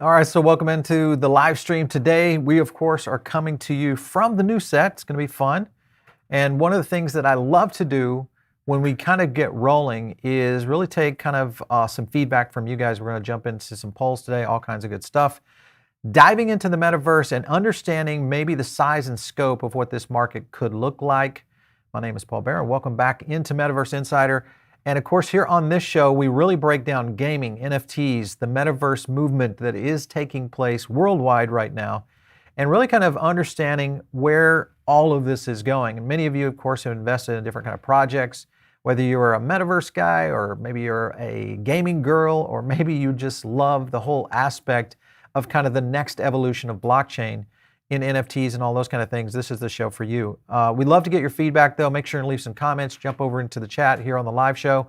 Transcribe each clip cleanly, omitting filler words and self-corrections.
All right, so welcome into the live stream today. We, of course, are coming to you from the new set. It's going to be fun. And one of the things that I love to do when we kind of get rolling is really take kind of some feedback from you guys. We're going to jump into some polls today, all kinds of good stuff. Diving into the metaverse and understanding maybe the size and scope of what this market could look like. My name is Paul Barron. Welcome back into Metaverse Insider. And of course, here on this show, we really break down gaming, NFTs, the metaverse movement that is taking place worldwide right now, and really kind of understanding where all of this is going. And many of you, of course, have invested in different kind of projects, whether you're a metaverse guy, or maybe you're a gaming girl, or maybe you just love the whole aspect of kind of the next evolution of blockchain in NFTs and all those kind of things. This is the show for you. We'd love to get your feedback, though. Make sure and leave some comments. Jump over into the chat here on the live show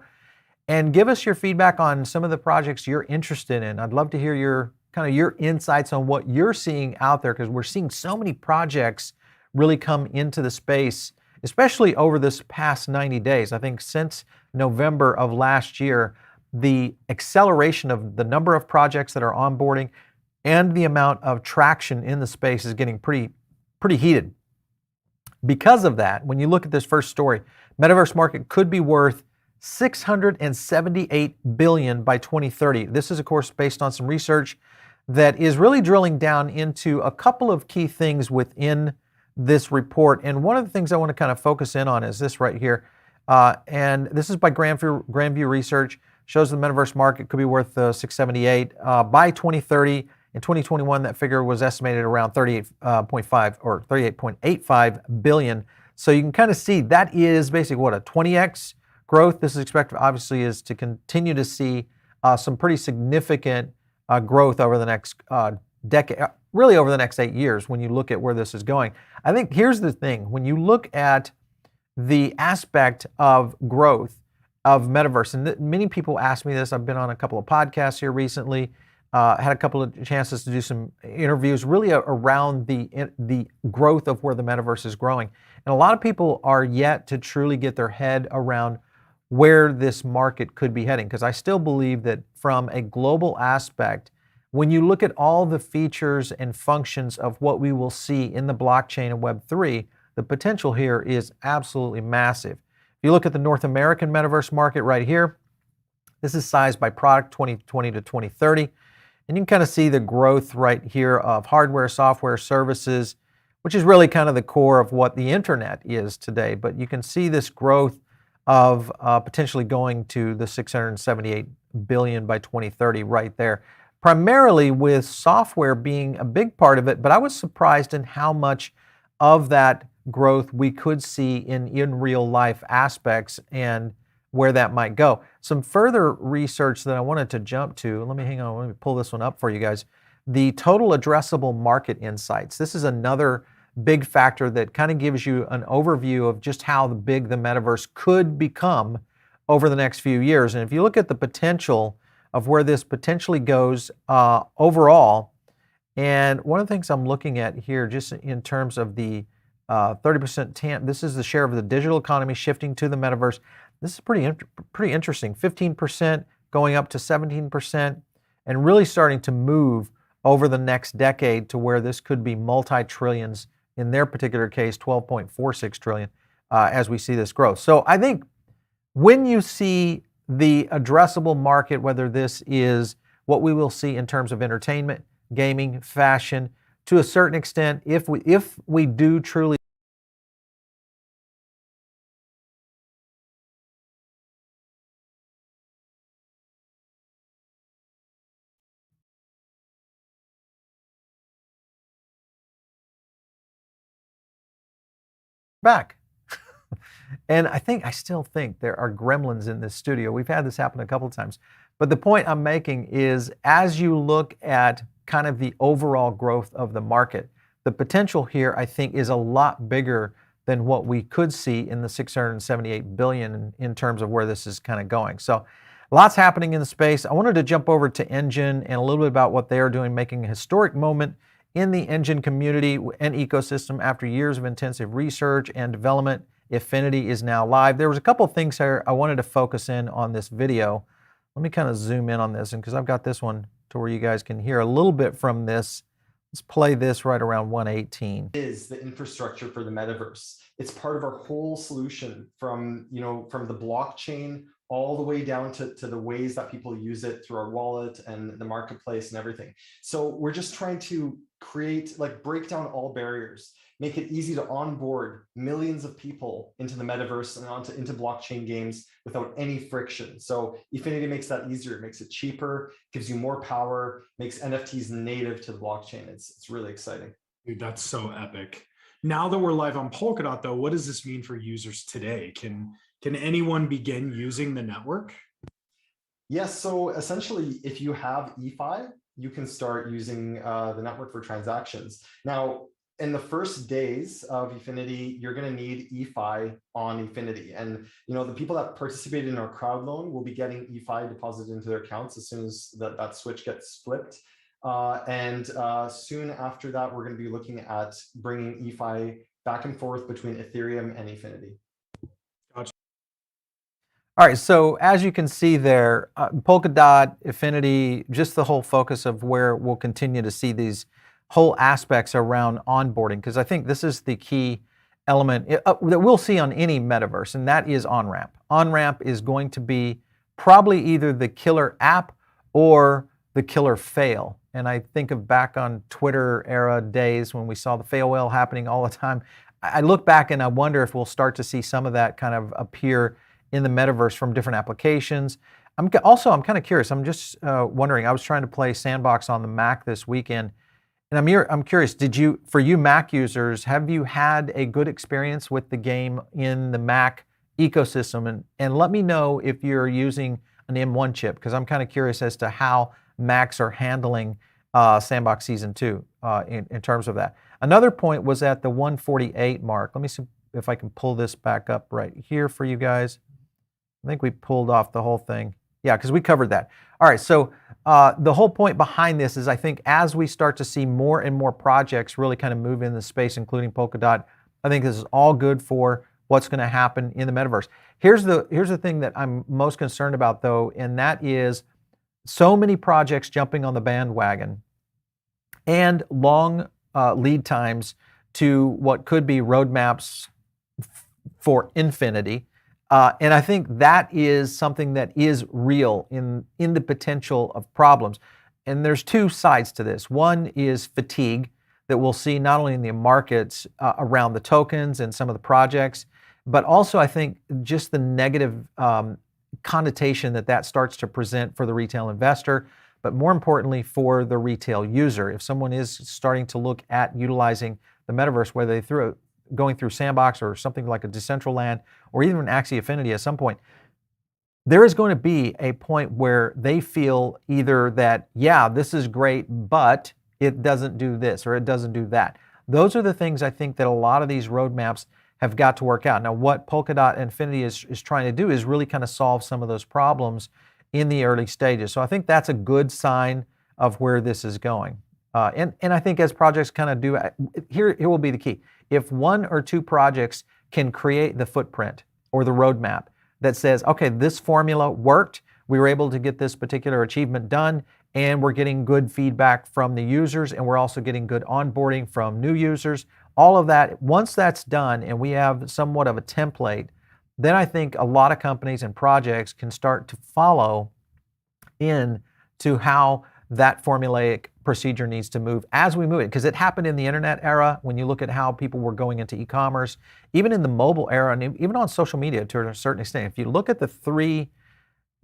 and give us your feedback on some of the projects you're interested in. I'd love to hear your insights on what you're seeing out there, because we're seeing so many projects really come into the space, especially over this past 90 days. I think since November of last year, the acceleration of the number of projects that are onboarding and the amount of traction in the space is getting pretty heated. Because of that, when you look at this first story, metaverse market could be worth $678 billion by 2030. This is, of course, based on some research that is really drilling down into a couple of key things within this report. And one of the things I want to kind of focus in on is this right here. And this is by Grandview Research. Shows the metaverse market could be worth 678 by 2030. In 2021, that figure was estimated around 38.5 or 38.85 billion. So you can kind of see that is basically what, a 20x growth. This is expected, obviously, is to continue to see some pretty significant growth over the next decade, really over the next 8 years when you look at where this is going. I think here's the thing. When you look at the aspect of growth of metaverse, and many people ask me this, I've been on a couple of podcasts here recently, had a couple of chances to do some interviews really around the growth of where the metaverse is growing. And a lot of people are yet to truly get their head around where this market could be heading, because I still believe that from a global aspect, when you look at all the features and functions of what we will see in the blockchain and Web3, the potential here is absolutely massive. If you look at the North American metaverse market right here, this is sized by product 2020 to 2030. And you can kind of see the growth right here of hardware, software, services, which is really kind of the core of what the internet is today. But you can see this growth of potentially going to the 678 billion by 2030 right there, primarily with software being a big part of it. But I was surprised in how much of that growth we could see in real life aspects and where that might go. Some further research that I wanted to jump to, let me pull this one up for you guys. The total addressable market insights. This is another big factor that kind of gives you an overview of just how big the metaverse could become over the next few years. And if you look at the potential of where this potentially goes overall, and one of the things I'm looking at here, just in terms of the 30% TAM, this is the share of the digital economy shifting to the metaverse. This is pretty interesting. 15% going up to 17%, and really starting to move over the next decade to where this could be multi-trillions. In their particular case, 12.46 trillion as we see this growth. So I think when you see the addressable market, whether this is what we will see in terms of entertainment, gaming, fashion, to a certain extent, if we do truly back. And I still think there are gremlins in this studio. We've had this happen a couple of times. But the point I'm making is, as you look at kind of the overall growth of the market, the potential here, I think, is a lot bigger than what we could see in the 678 billion in terms of where this is kind of going. So lots happening in the space. I wanted to jump over to Engine and a little bit about what they are doing, making a historic moment in the Engine community and ecosystem after years of intensive research and development. Affinity is now live. There was a couple of things here I wanted to focus in on this video. Let me kind of zoom in on this, and because I've got this one to where you guys can hear a little bit from this. Let's play this right around 118. Is the infrastructure for the metaverse. It's part of our whole solution from, from the blockchain all the way down to the ways that people use it through our wallet and the marketplace and everything. So we're just trying to create, break down all barriers, make it easy to onboard millions of people into the metaverse and into blockchain games without any friction. So Affinity makes that easier. It makes it cheaper, gives you more power, makes NFTs native to the blockchain. It's really exciting. Dude, that's so epic. Now that we're live on Polkadot, though, what does this mean for users today? Can anyone begin using the network? Yes, so essentially, if you have EFI, you can start using the network for transactions. Now, in the first days of Affinity, you're going to need EFI on Affinity. And the people that participated in our crowd loan will be getting EFI deposited into their accounts as soon as that switch gets flipped. And soon after that, we're going to be looking at bringing EFI back and forth between Ethereum and Affinity. Gotcha. All right, so as you can see there, Polkadot, Affinity, just the whole focus of where we'll continue to see these whole aspects around onboarding, because I think this is the key element that we'll see on any metaverse, and that is Onramp. Onramp is going to be probably either the killer app or the killer fail. And I think of back on Twitter era days when we saw the fail whale happening all the time. I look back and I wonder if we'll start to see some of that kind of appear in the metaverse from different applications. I'm kind of curious. I'm just wondering, I was trying to play Sandbox on the Mac this weekend, and I'm curious, for you Mac users, have you had a good experience with the game in the Mac ecosystem? And let me know if you're using an M1 chip, because I'm kind of curious as to how Macs are handling Sandbox Season 2 in terms of that. Another point was at the 148 mark. Let me see if I can pull this back up right here for you guys. I think we pulled off the whole thing. Yeah, because we covered that. All right, so the whole point behind this is I think as we start to see more and more projects really kind of move in the space, including Polkadot, I think this is all good for what's going to happen in the metaverse. Here's the thing that I'm most concerned about, though, and that is so many projects jumping on the bandwagon and long lead times to what could be roadmaps for infinity. And I think that is something that is real in the potential of problems. And there's two sides to this. One is fatigue that we'll see not only in the markets around the tokens and some of the projects, but also I think just the negative connotation that starts to present for the retail investor, but more importantly for the retail user. If someone is starting to look at utilizing the metaverse, whether they going through Sandbox or something like a Decentraland or even Axie Affinity at some point, there is going to be a point where they feel either that, yeah, this is great, but it doesn't do this or it doesn't do that. Those are the things I think that a lot of these roadmaps have got to work out. Now, what Polkadot and Affinity is trying to do is really kind of solve some of those problems in the early stages. So I think that's a good sign of where this is going. And I think as projects kind of do, here will be the key. If one or two projects can create the footprint or the roadmap that says, okay, this formula worked, we were able to get this particular achievement done, and we're getting good feedback from the users, and we're also getting good onboarding from new users, all of that, once that's done and we have somewhat of a template, then I think a lot of companies and projects can start to follow in to how that formulaic procedure needs to move as we move it. Because it happened in the internet era when you look at how people were going into e-commerce, even in the mobile era, and even on social media to a certain extent. If you look at the three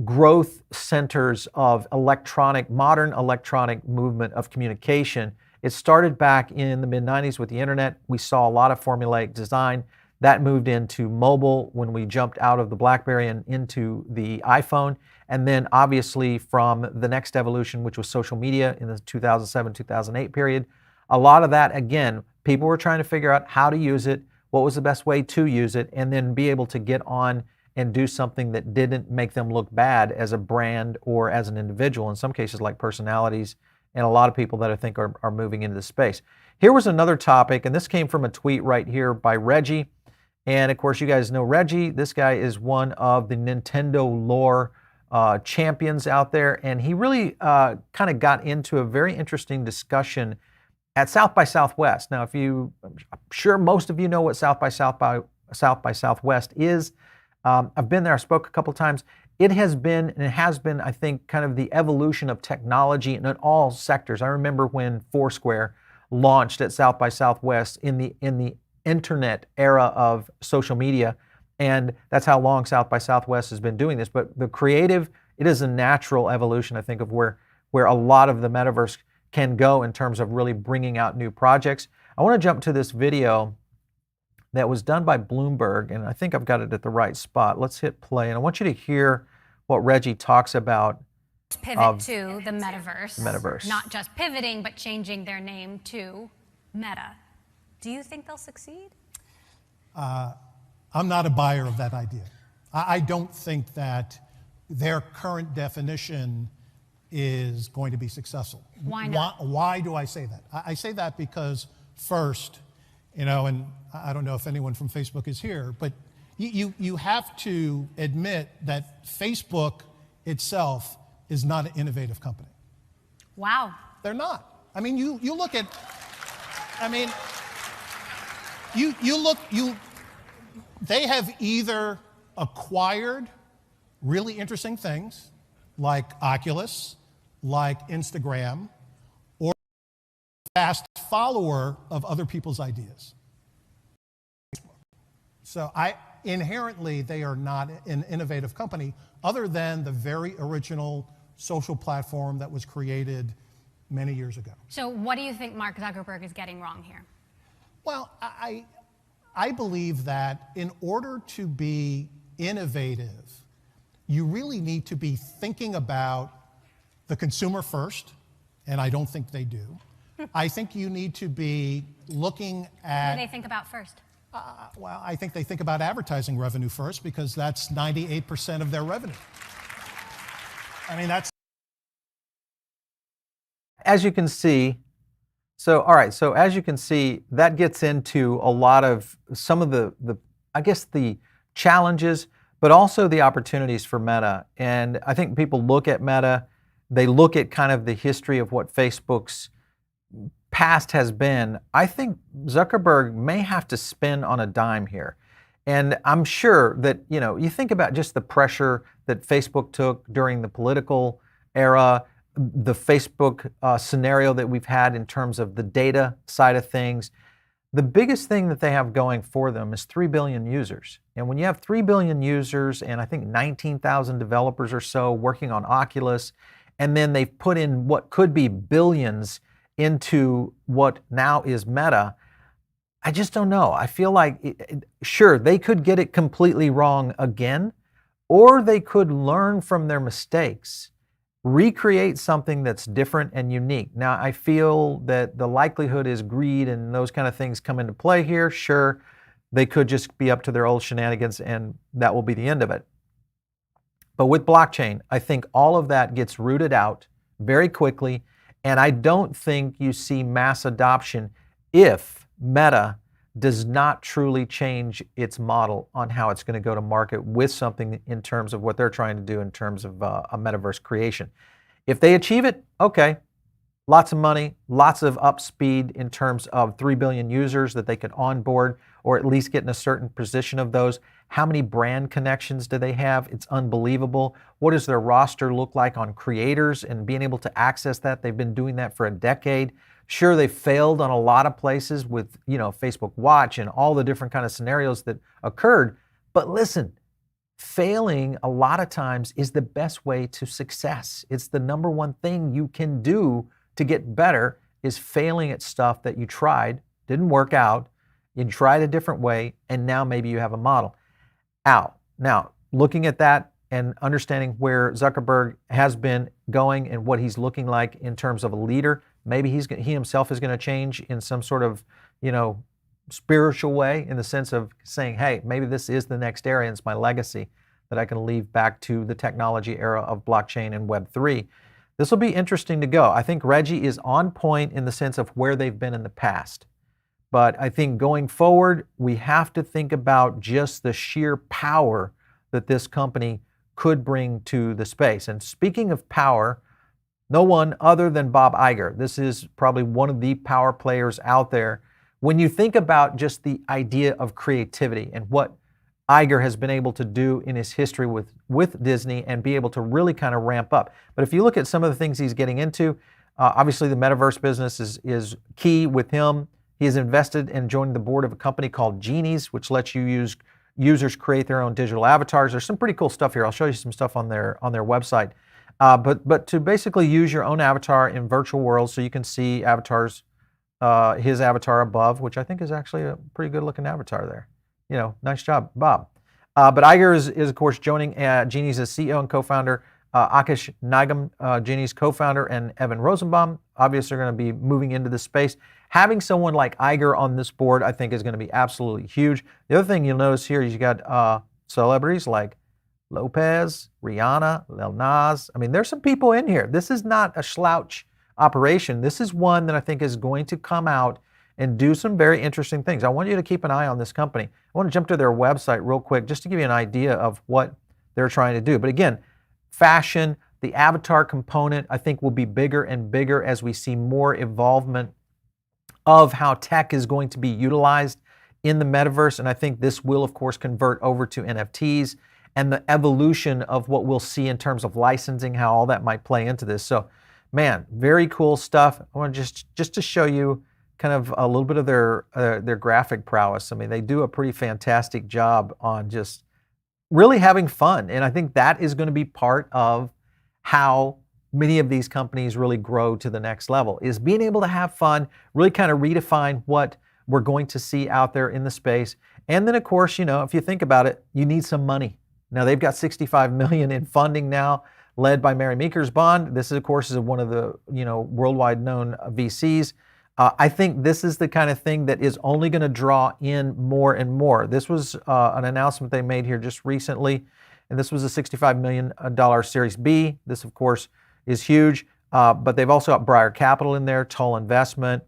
growth centers of modern electronic movement of communication, it started back in the mid-90s with the internet. We saw a lot of formulaic design. That moved into mobile when we jumped out of the BlackBerry and into the iPhone. And then obviously from the next evolution, which was social media in the 2007-2008 period, a lot of that, again, people were trying to figure out how to use it, what was the best way to use it, and then be able to get on and do something that didn't make them look bad as a brand or as an individual, in some cases like personalities, and a lot of people that I think are moving into the space. Here was another topic, and this came from a tweet right here by Reggie. And of course, you guys know Reggie. This guy is one of the Nintendo lore champions out there, and he really kind of got into a very interesting discussion at South by Southwest. Now, I'm sure most of you know what South by Southwest is. I've been there. I spoke a couple times. It has been, I think, kind of the evolution of technology in all sectors. I remember when Foursquare launched at South by Southwest in the internet era of social media, and that's how long South by Southwest has been doing this. But the creative, it is a natural evolution, I think, of where a lot of the metaverse can go in terms of really bringing out new projects. I want to jump to this video that was done by Bloomberg, and I think I've got it at the right spot. Let's hit play, and I want you to hear what Reggie talks about. Pivot to the metaverse. Metaverse. Not just pivoting, but changing their name to Meta. Do you think they'll succeed? I'm not a buyer of that idea. I don't think that their current definition is going to be successful. Why not? Why do I say that? I say that because first, and I don't know if anyone from Facebook is here, but you have to admit that Facebook itself is not an innovative company. Wow. They're not. I mean, you look at, they have either acquired really interesting things like Oculus, like Instagram, or fast follower of other people's ideas. So inherently, they are not an innovative company other than the very original social platform that was created many years ago. So what do you think Mark Zuckerberg is getting wrong here? Well, I believe that in order to be innovative, you really need to be thinking about the consumer first, and I don't think they do. I think you need to be looking at... What do they think about first? Well, I think they think about advertising revenue first because that's 98% of their revenue. I mean, that's... As you can see, as you can see, that gets into a lot of some of the I guess the challenges, but also the opportunities for Meta. And I think people look at Meta, they look at kind of the history of what Facebook's past has been. I think Zuckerberg may have to spin on a dime here. And I'm sure that, you think about just the pressure that Facebook took during the political era, the Facebook scenario that we've had in terms of the data side of things. The biggest thing that they have going for them is 3 billion users. And when you have 3 billion users and I think 19,000 developers or so working on Oculus, and then they've put in what could be billions into what now is Meta, I just don't know. I feel like, sure, they could get it completely wrong again, or they could learn from their mistakes, recreate something that's different and unique. Now, I feel that the likelihood is greed and those kind of things come into play here. Sure, they could just be up to their old shenanigans and that will be the end of it. But with blockchain, I think all of that gets rooted out very quickly, and I don't think you see mass adoption if Meta does not truly change its model on how it's going to go to market with something in terms of what they're trying to do in terms of a metaverse creation. If they achieve it, okay, lots of money, lots of up speed in terms of 3 billion users that they could onboard or at least get in a certain position of those. How many brand connections do they have? It's unbelievable. What does their roster look like on creators and being able to access that? They've been doing that for a decade. Sure, they failed on a lot of places with, Facebook Watch and all the different kind of scenarios that occurred. But listen, failing a lot of times is the best way to success. It's the number one thing you can do to get better is failing at stuff that you tried, didn't work out, you tried a different way, and now maybe you have a model. Now, looking at that and understanding where Zuckerberg has been going and what he's looking like in terms of a leader, maybe he himself is going to change in some sort of, spiritual way in the sense of saying, hey, maybe this is the next era and it's my legacy that I can leave back to the technology era of blockchain and Web3. This will be interesting to go. I think Reggie is on point in the sense of where they've been in the past. But I think going forward, we have to think about just the sheer power that this company could bring to the space. And speaking of power, no one other than Bob Iger. This is probably one of the power players out there. When you think about just the idea of creativity and what Iger has been able to do in his history with Disney and be able to really kind of ramp up. But if you look at some of the things he's getting into, obviously the metaverse business is key with him. He has invested and joined the board of a company called Genies, which lets users create their own digital avatars. There's some pretty cool stuff here. I'll show you some stuff on their website. But to basically use your own avatar in virtual worlds, so you can see avatars, his avatar above, which I think is actually a pretty good looking avatar there. Nice job, Bob. But Iger is of course joining Genies as CEO and co-founder. Akish Nigam, Genies co-founder, and Evan Rosenbaum, obviously are going to be moving into this space. Having someone like Iger on this board, I think, is going to be absolutely huge. The other thing you'll notice here is you got celebrities like Lopez, Rihanna, Lil Nas. I mean, there's some people in here. This is not a slouch operation. This is one that I think is going to come out and do some very interesting things. I want you to keep an eye on this company. I want to jump to their website real quick just to give you an idea of what they're trying to do. But again, fashion, the avatar component, I think will be bigger and bigger as we see more involvement of how tech is going to be utilized in the metaverse. And I think this will, of course, convert over to NFTs and the evolution of what we'll see in terms of licensing, how all that might play into this. So, man, very cool stuff. I want to just to show you kind of a little bit of their graphic prowess. I mean, they do a pretty fantastic job on just really having fun. And I think that is going to be part of how many of these companies really grow to the next level, is being able to have fun, really kind of redefine what we're going to see out there in the space. And then, of course, if you think about it, you need some money. Now, they've got $65 million in funding now, led by Mary Meeker's Bond. This, of course, is one of the worldwide known VCs. I think this is the kind of thing that is only going to draw in more and more. This was an announcement they made here just recently, and this was a $65 million Series B. This, of course, is huge, but they've also got Briar Capital in there, Toll Investment,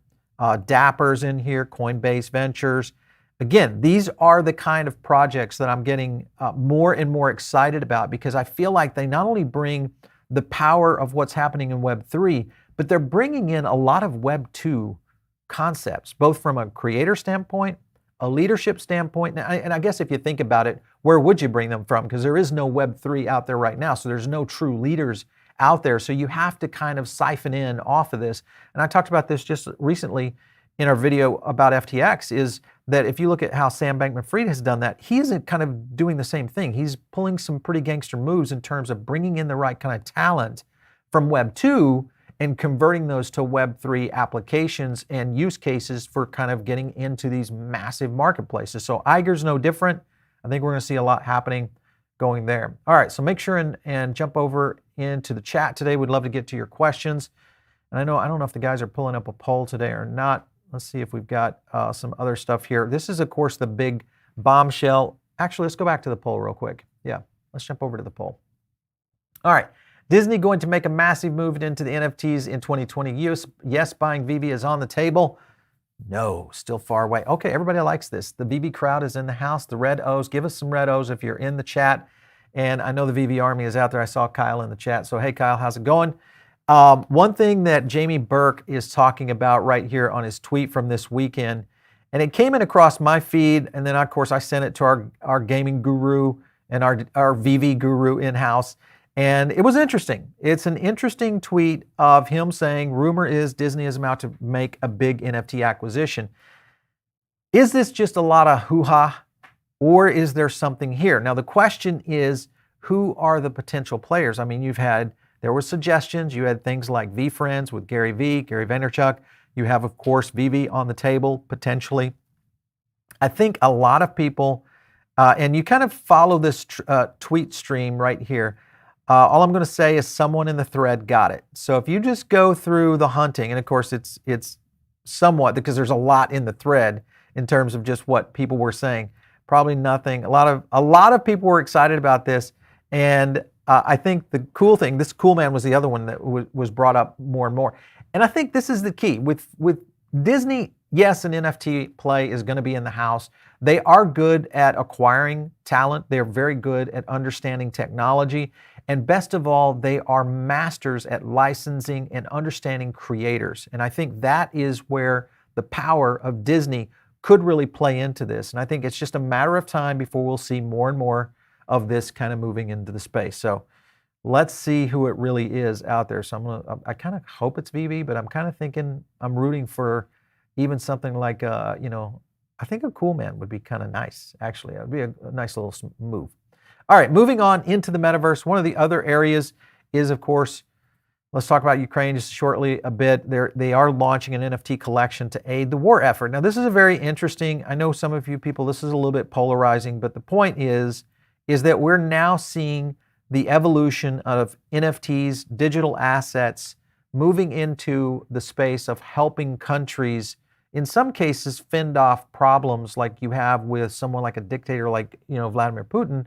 Dapper's in here, Coinbase Ventures. Again, these are the kind of projects that I'm getting more and more excited about, because I feel like they not only bring the power of what's happening in Web3, but they're bringing in a lot of Web 2 concepts, both from a creator standpoint, a leadership standpoint, and I guess if you think about it, where would you bring them from? Because there is no Web 3 out there right now, so there's no true leaders out there. So you have to kind of siphon in off of this. And I talked about this just recently in our video about FTX, is that if you look at how Sam Bankman-Fried has done that, he's kind of doing the same thing. He's pulling some pretty gangster moves in terms of bringing in the right kind of talent from Web 2 and converting those to Web3 applications and use cases for kind of getting into these massive marketplaces. So Iger's no different. I think we're going to see a lot happening going there. All right, so make sure and jump over into the chat today. We'd love to get to your questions. And I don't know if the guys are pulling up a poll today or not. Let's see if we've got some other stuff here. This is, of course, the big bombshell. Actually, let's go back to the poll real quick. Yeah, let's jump over to the poll. All right. Disney going to make a massive move into the NFTs in 2020. Yes, buying Vivi is on the table. No, still far away. Okay, everybody likes this. The Vivi crowd is in the house. The red O's. Give us some red O's if you're in the chat. And I know the Vivi army is out there. I saw Kyle in the chat. So, hey, Kyle, how's it going? One thing that Jamie Burke is talking about right here on his tweet from this weekend, and it came in across my feed, and then, of course, I sent it to our gaming guru and our Vivi guru in-house. And it was interesting. It's an interesting tweet of him saying, rumor is Disney is about to make a big NFT acquisition. Is this just a lot of hoo-ha, or is there something here? Now, the question is, who are the potential players? I mean, there were suggestions. You had things like VFriends with Gary Vaynerchuk. You have, of course, Vivi on the table, potentially. I think a lot of people, and you kind of follow this tweet stream right here. All I'm going to say is someone in the thread got it. So if you just go through the hunting, and of course it's somewhat, because there's a lot in the thread in terms of just what people were saying. Probably nothing. A lot of people were excited about this, and I think the cool thing, this Cool Man was the other one that was brought up more and more. And I think this is the key with Disney. yes, an NFT play is going to be in the house. They are good at acquiring talent. They're very good at understanding technology. And best of all, they are masters at licensing and understanding creators. And I think that is where the power of Disney could really play into this. And I think it's just a matter of time before we'll see more and more of this kind of moving into the space. So let's see who it really is out there. So I kind of hope it's VV, but I'm kind of thinking, I'm rooting for even something like, I think a Cool Man would be kind of nice, actually. It would be a nice little move. All right, moving on into the metaverse. One of the other areas is, of course, let's talk about Ukraine just shortly a bit. They are launching an NFT collection to aid the war effort. Now, this is a very interesting, I know some of you people, this is a little bit polarizing, but the point is that we're now seeing the evolution of NFTs, digital assets, moving into the space of helping countries, in some cases, fend off problems like you have with someone like a dictator like Vladimir Putin,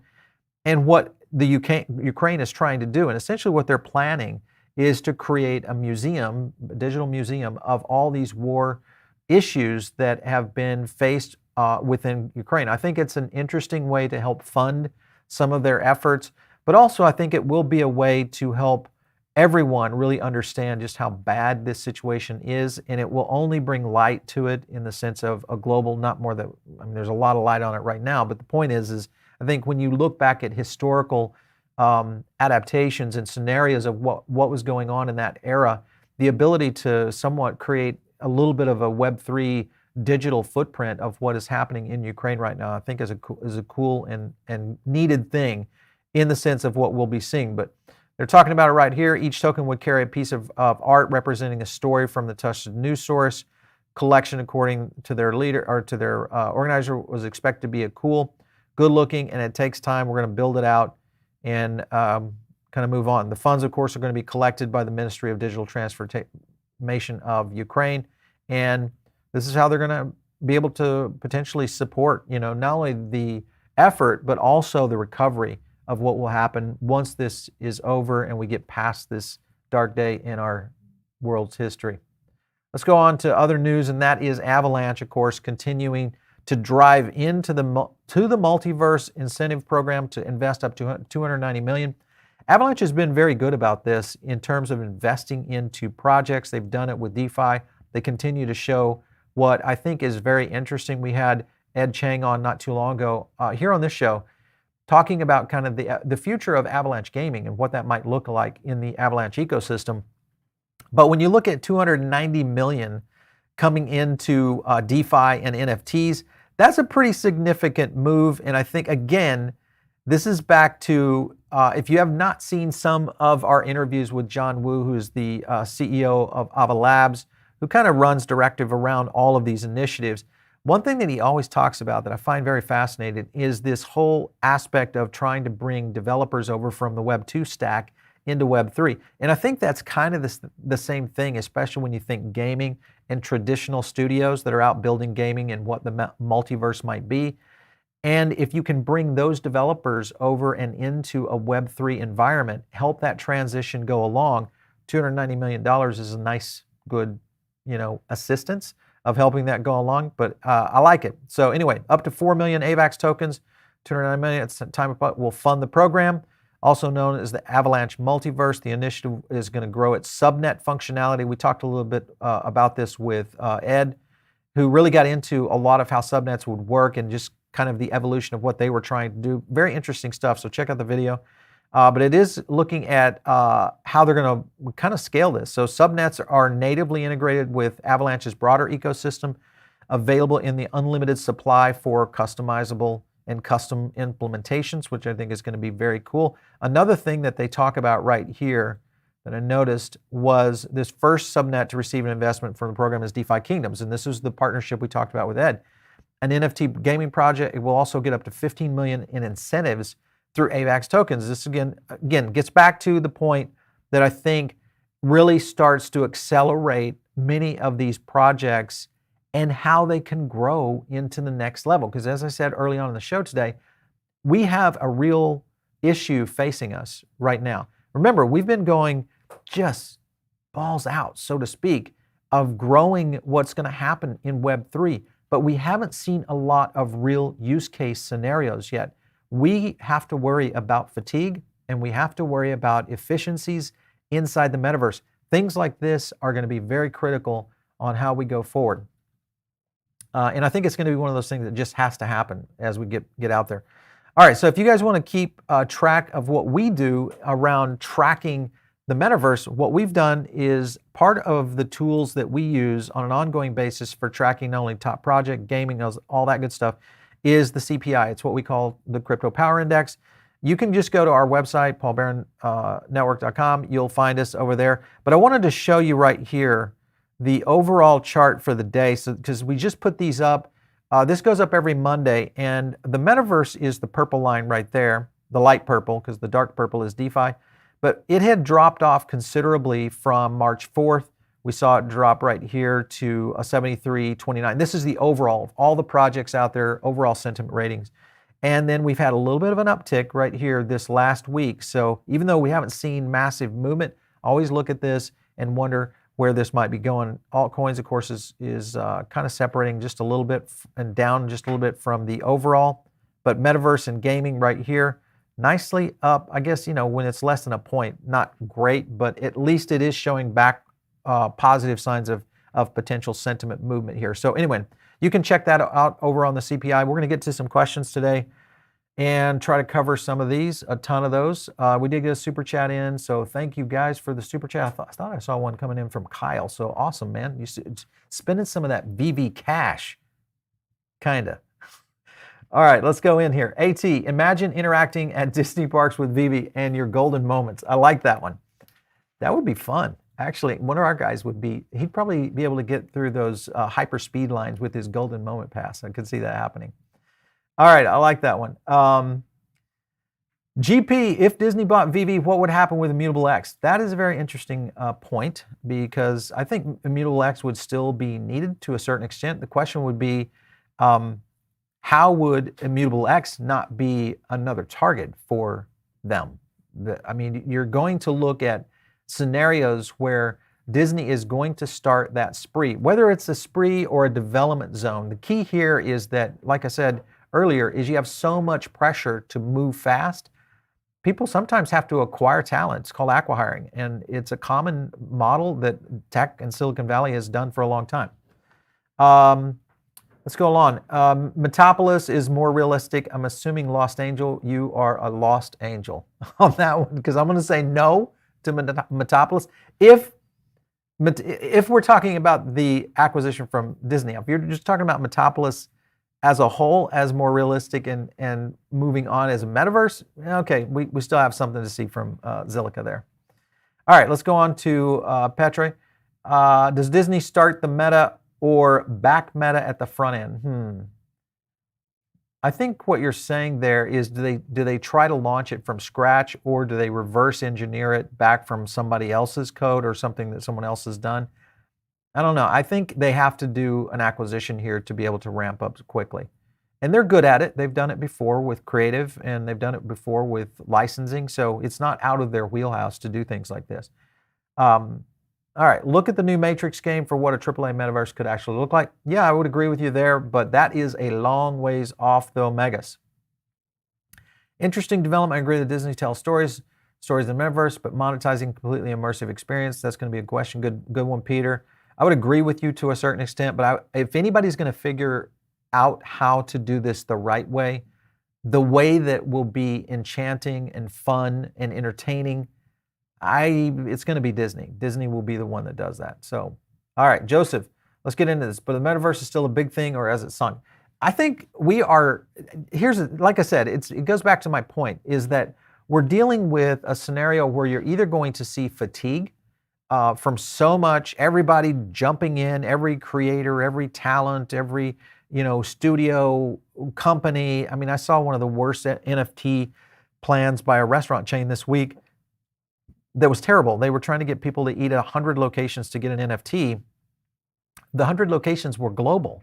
and what the Ukraine is trying to do. And essentially what they're planning is to create a museum, a digital museum of all these war issues that have been faced within Ukraine. I think it's an interesting way to help fund some of their efforts, but also I think it will be a way to help everyone really understand just how bad this situation is, and it will only bring light to it in the sense of a global, not more that, I mean, there's a lot of light on it right now, but the point is I think when you look back at historical adaptations and scenarios of what was going on in that era, the ability to somewhat create a little bit of a Web3 digital footprint of what is happening in Ukraine right now, I think is a cool and needed thing in the sense of what we'll be seeing. But they're talking about it right here. Each token would carry a piece of art representing a story from the trusted news source. Collection, according to their leader or to their organizer, was expected to be a cool, good looking, and it takes time. We're going to build it out and kind of move on. The funds, of course, are going to be collected by the Ministry of Digital Transformation of Ukraine, and this is how they're going to be able to potentially support, not only the effort but also the recovery of what will happen once this is over and we get past this dark day in our world's history. Let's go on to other news, and that is Avalanche, of course, continuing to drive into the multiverse incentive program to invest up to $290 million. Avalanche has been very good about this in terms of investing into projects. They've done it with DeFi. They continue to show what I think is very interesting. We had Ed Chang on not too long ago here on this show talking about kind of the future of Avalanche gaming and what that might look like in the Avalanche ecosystem. But when you look at $290 million coming into DeFi and NFTs, that's a pretty significant move. And I think, again, this is back to, if you have not seen some of our interviews with John Wu, who's the CEO of Ava Labs, who kind of runs directive around all of these initiatives, one thing that he always talks about that I find very fascinating is this whole aspect of trying to bring developers over from the Web 2 stack into Web 3. And I think that's kind of the same thing, especially when you think gaming and traditional studios that are out building gaming and what the multiverse might be. And if you can bring those developers over and into a Web 3 environment, help that transition go along, $290 million is a nice, good, assistance of helping that go along, but I like it. So anyway, up to 4 million AVAX tokens, $290 million at the time will fund the program, also known as the Avalanche Multiverse. The initiative is going to grow its subnet functionality. We talked a little bit about this with Ed, who really got into a lot of how subnets would work and just kind of the evolution of what they were trying to do. Very interesting stuff, so check out the video. But it is looking at how they're going to kind of scale this. So subnets are natively integrated with Avalanche's broader ecosystem, available in the unlimited supply for customizable and custom implementations, which I think is going to be very cool. Another thing that they talk about right here that I noticed was this first subnet to receive an investment from the program is DeFi Kingdoms, and this is the partnership we talked about with Ed. An NFT gaming project. It will also get up to $15 million in incentives through AVAX tokens. This again gets back to the point that I think really starts to accelerate many of these projects and how they can grow into the next level. Because as I said early on in the show today, we have a real issue facing us right now. Remember, we've been going just balls out, so to speak, of growing what's going to happen in Web3, but we haven't seen a lot of real use case scenarios yet. We have to worry about fatigue, and we have to worry about efficiencies inside the metaverse. Things like this are going to be very critical on how we go forward. And I think it's going to be one of those things that just has to happen as we get out there. All right, so if you guys want to keep track of what we do around tracking the metaverse, what we've done is part of the tools that we use on an ongoing basis for tracking not only top project, gaming, all that good stuff, is the CPI. It's what we call the Crypto Power Index. You can just go to our website, paulbaronnetwork.com. You'll find us over there. But I wanted to show you right here the overall chart for the day, so because we just put these up. This goes up every Monday, and the metaverse is the purple line right there, the light purple, because the dark purple is DeFi. But it had dropped off considerably from March 4th. We saw it drop right here to a 73.29. This is the overall of all the projects out there, overall sentiment ratings. And then we've had a little bit of an uptick right here this last week. So even though we haven't seen massive movement, always look at this and wonder where this might be going. Altcoins, of course, is kind of separating just a little bit and down just a little bit from the overall. But metaverse and gaming right here, nicely up. I guess, when it's less than a point, not great, but at least it is showing back positive signs of potential sentiment movement here. So anyway, you can check that out over on the CPI. We're going to get to some questions today and try to cover some of these, a ton of those. We did get a super chat in, so thank you guys for the super chat. I thought I saw one coming in from Kyle, so awesome, man. You spending some of that VV cash, kinda. All right, let's go in here. AT, imagine interacting at Disney parks with Vivi and your golden moments. I like that one. That would be fun. Actually, one of our guys he'd probably be able to get through those hyper speed lines with his golden moment pass. I could see that happening. All right, I like that one. GP, if Disney bought Vivi, what would happen with Immutable X? That is a very interesting point, because I think Immutable X would still be needed to a certain extent. The question would be, how would Immutable X not be another target for them? I mean, you're going to look at scenarios where Disney is going to start that spree, whether it's a spree or a development zone. The key here is that, like I said earlier, is you have so much pressure to move fast. People sometimes have to acquire talent. It's called acqui-hiring, and it's a common model that tech and Silicon Valley has done for a long time. Let's go on. Metapolis is more realistic. I'm assuming Lost Angel, you are a lost angel on that one, because I'm going to say no to Metapolis. If we're talking about the acquisition from Disney, if you're just talking about Metapolis as a whole, as more realistic and moving on as a metaverse, okay, we still have something to see from Zilliqa there. All right, let's go on to Petre. Does Disney start the meta or back meta at the front end? I think what you're saying there is, do they try to launch it from scratch, or do they reverse engineer it back from somebody else's code or something that someone else has done? I don't know. I think they have to do an acquisition here to be able to ramp up quickly. And they're good at it. They've done it before with creative, and they've done it before with licensing. So it's not out of their wheelhouse to do things like this. All right, look at the new Matrix game for what a AAA metaverse could actually look like. Yeah, I would agree with you there, but that is a long ways off the Omegas. Interesting development. I agree that Disney tells stories in the metaverse, but monetizing completely immersive experience, that's going to be a question. Good one, Peter. I would agree with you to a certain extent, but if anybody's going to figure out how to do this the right way, the way that will be enchanting and fun and entertaining, it's going to be Disney. Disney will be the one that does that. So, all right, Joseph, let's get into this. But the metaverse is still a big thing, or has it sunk? I think like I said, it goes back to my point, is that we're dealing with a scenario where you're either going to see fatigue from so much, everybody jumping in, every creator, every talent, every studio company. I mean, I saw one of the worst NFT plans by a restaurant chain this week. That was terrible. They were trying to get people to eat at 100 locations to get an NFT. The 100 locations were global,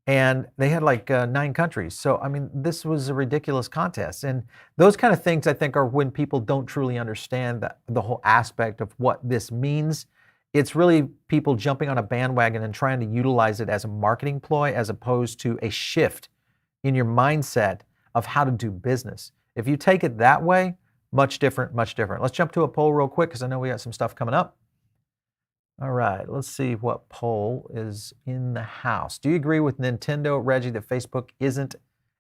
and they had like 9 countries. So, I mean, this was a ridiculous contest. And those kind of things, I think, are when people don't truly understand the whole aspect of what this means It's really people jumping on a bandwagon and trying to utilize it as a marketing ploy as opposed to a shift in your mindset of how to do business. If you take it that way, much different, much different. Let's jump to a poll real quick because I know we got some stuff coming up. All right, let's see what poll is in the house. Do you agree with Nintendo, Reggie, that Facebook isn't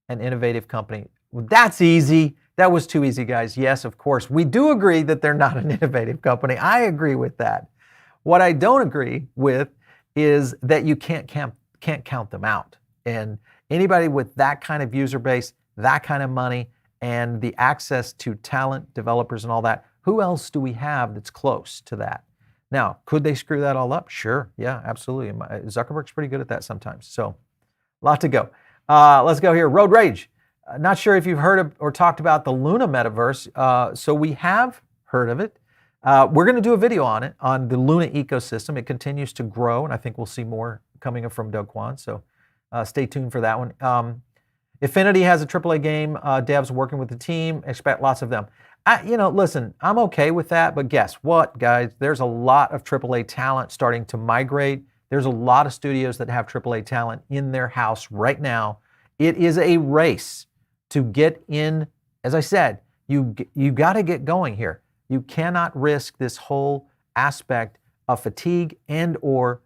an innovative company? Well, that's easy. That was too easy, guys. Yes, of course. We do agree that they're not an innovative company. I agree with that. What I don't agree with is that you can't count them out. And anybody with that kind of user base, that kind of money, and the access to talent, developers, and all that, who else do we have that's close to that? Now, could they screw that all up? Sure. Yeah, absolutely. Zuckerberg's pretty good at that sometimes. So, a lot to go. Let's go here. Road Rage. Not sure if you've heard of or talked about the Luna Metaverse. So we have heard of it. We're going to do a video on it, on the Luna ecosystem. It continues to grow, and I think we'll see more coming from Do Kwon. So stay tuned for that one. Affinity has a AAA game. Devs working with the team. Expect lots of them. Listen, I'm okay with that, but guess what, guys? There's a lot of AAA talent starting to migrate. There's a lot of studios that have AAA talent in their house right now. It is a race to get in. As I said, you got to get going here. You cannot risk this whole aspect of fatigue and or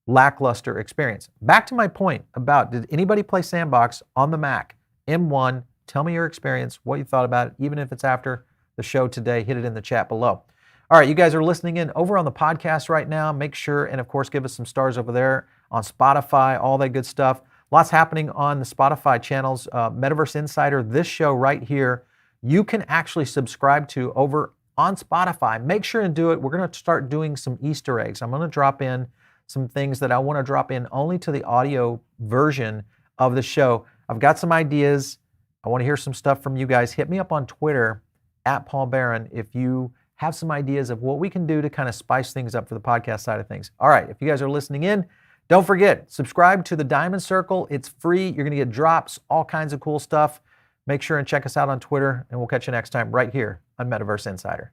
lackluster experience. Back to my point about, did anybody play Sandbox on the Mac? M1, tell me your experience, what you thought about it, even if it's after the show today, hit it in the chat below. All right, you guys are listening in over on the podcast right now. Make sure, and of course, give us some stars over there on Spotify, all that good stuff. Lots happening on the Spotify channels. Metaverse Insider, this show right here, you can actually subscribe to over on Spotify. Make sure and do it. We're going to start doing some Easter eggs. I'm going to drop in some things that I want to drop in only to the audio version of the show. I've got some ideas. I want to hear some stuff from you guys. Hit me up on Twitter at Paul Barron if you have some ideas of what we can do to kind of spice things up for the podcast side of things. All right, if you guys are listening in, don't forget, subscribe to the Diamond Circle. It's free. You're going to get drops, all kinds of cool stuff. Make sure and check us out on Twitter, and we'll catch you next time right here on Metaverse Insider.